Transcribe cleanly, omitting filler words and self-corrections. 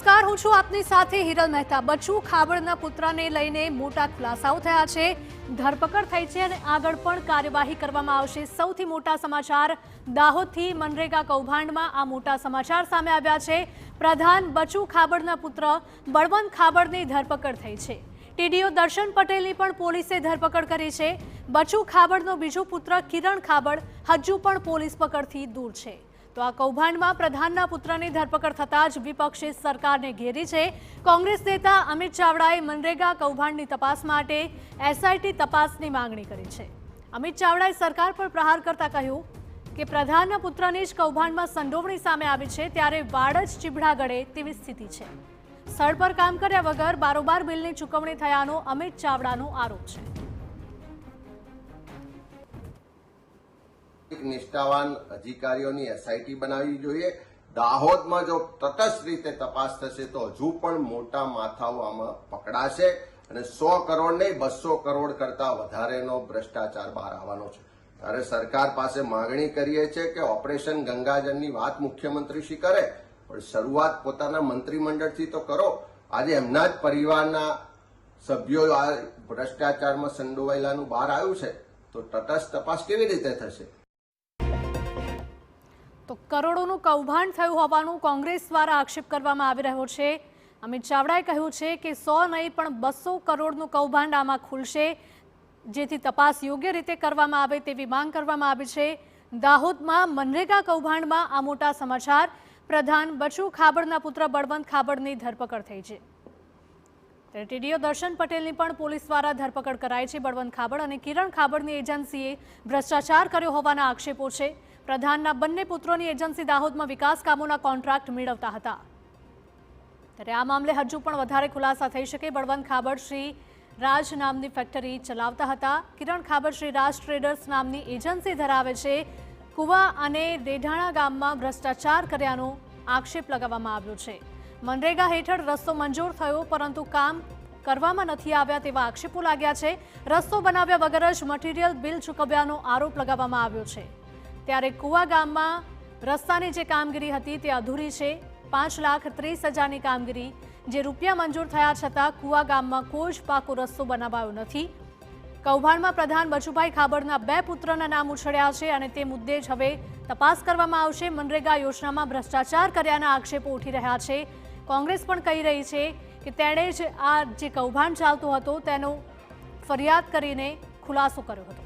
નમસ્કાર, હું છું આપની સાથે હિરલ મહેતા। બચ્ચુ ખાબડના પુત્રને લઈને મોટા ખુલાસાઓ થયા છે, ધરપકડ થઈ છે અને આગળ પણ કાર્યવાહી કરવામાં આવશે। સૌથી મોટા સમાચાર દાહોદથી મનરેગા કૌભાંડમાં આ મોટા સમાચાર સામે આવ્યા છે। પ્રધાન બચ્ચુ ખાબડના પુત્ર બળવંત ખાબડની ધરપકડ થઈ છે। ટીડીઓ દર્શન પટેલની પણ પોલીસે ધરપકડ કરી છે। બચ્ચુ ખાબડનો બીજો પુત્ર કિરણ ખાબડ હજુ પણ પોલીસ પકડથી દૂર છે। તો આ કૌભાંડમાં પ્રધાનના પુત્રની ધરપકડ થતાં જ વિપક્ષે સરકારને ઘેરી છે। કોંગ્રેસ નેતા અમિત ચાવડાએ મનરેગા કૌભાંડની તપાસ માટે એસઆઈટી તપાસની માંગણી કરી છે। અમિત ચાવડાએ સરકાર પર પ્રહાર કરતા કહ્યું કે પ્રધાનના પુત્રની જ કૌભાંડમાં સંડોવણી સામે આવી છે, ત્યારે વાડ જ ચીબડા ગળે તેવી સ્થિતિ છે। સ્થળ પર કામ કર્યા વગર બારોબાર બિલની ચૂકવણી થયાનો અમિત ચાવડાનો આરોપ છે। નિષ્ઠાવાન અધિકારીઓની એસઆઈટી બનાવવી જોઈએ। દાહોદમાં જો તટસ્થ રીતે તપાસ થશે તો હજુ પણ મોટા માથાઓ આમાં પકડાશે અને 100 કરોડ નહીં 200 કરોડ કરતા વધારેનો ભ્રષ્ટાચાર બહાર આવવાનો છે। ત્યારે સરકાર પાસે માંગણી કરીએ છીએ કે ઓપરેશન ગંગાજળની વાત મુખ્યમંત્રીશ્રી કરે, પણ શરૂઆત પોતાના મંત્રીમંડળથી તો કરો। આજે એમના જ પરિવારના સભ્યો આ ભ્રષ્ટાચારમાં સંડોવાયેલાનું બહાર આવ્યું છે, તો તટસ્થ તપાસ કેવી રીતે થશે? તો કરોડોનું કૌભાંડ થયું હોવાનું કોંગ્રેસ દ્વારા આક્ષેપ કરવામાં આવી રહ્યો છે। અમિત ચાવડાએ કહ્યું છે કે 100 નહીં પણ 200 કરોડનું કૌભાંડ આમાં ખુલશે, જેથી તપાસ યોગ્ય રીતે કરવામાં આવે તેવી માંગ કરવામાં આવી છે। દાહોદમાં મનરેગા કૌભાંડમાં આ મોટા સમાચાર, પ્રધાન બચ્ચુ ખાબડના પુત્ર બળવંત ખાબડની ધરપકડ થઈ છે। ત્યારે ટીડીઓ દર્શન પટેલની પણ પોલીસ દ્વારા ધરપકડ કરાઈ છે। બળવંત ખાબડ અને કિરણ ખાબડની એજન્સીએ ભ્રષ્ટાચાર કર્યો હોવાના આક્ષેપો છે। પ્રધાનના બંને પુત્રોની એજન્સી દાહોદમાં વિકાસ કામોના કોન્ટ્રાક્ટ મેળવતા હતા, ત્યારે આ મામલે હજુ પણ વધારે ખુલાસા થઈ શકે। બળવંત ખાબડ શ્રી રાજ નામની ફેક્ટરી ચલાવતા હતા। કિરણ ખાબડ શ્રી રાજ ટ્રેડર્સ નામની એજન્સી ધરાવે છે। કુવા અને રેઢાણા ગામમાં ભ્રષ્ટાચાર કર્યાનો આક્ષેપ લગાવવામાં આવ્યો છે। મનરેગા હેઠળ રસ્તો મંજૂર થયો, પરંતુ કામ કરવામાં નથી આવ્યા તેવા આક્ષેપો લાગ્યા છે। રસ્તો બનાવ્યા વગર જ મટીરીયલ બિલ ચૂકવ્યાનો આરોપ લગાવવામાં આવ્યો છે। ત્યારે કુવા ગામમાં રસ્તાની જે કામગીરી હતી તે અધૂરી છે। 5,30,000ની કામગીરી, જે રૂપિયા મંજૂર થયા છતાં કુવા ગામમાં કોઈ જ પાકો રસ્તો બનાવાયો નથી। કૌભાંડમાં પ્રધાન બચુભાઈ ખાબડના 2 પુત્રના નામ ઉછળ્યા છે અને તે મુદ્દે જ હવે તપાસ કરવામાં આવશે। મનરેગા યોજનામાં ભ્રષ્ટાચાર કર્યાના આક્ષેપો ઉઠી રહ્યા છે। કોંગ્રેસ પણ કહી રહી છે કે તેણે જ આ જે કૌભાંડ ચાલતો હતો તેનો ફરિયાદ કરીને ખુલાસો કર્યો હતો।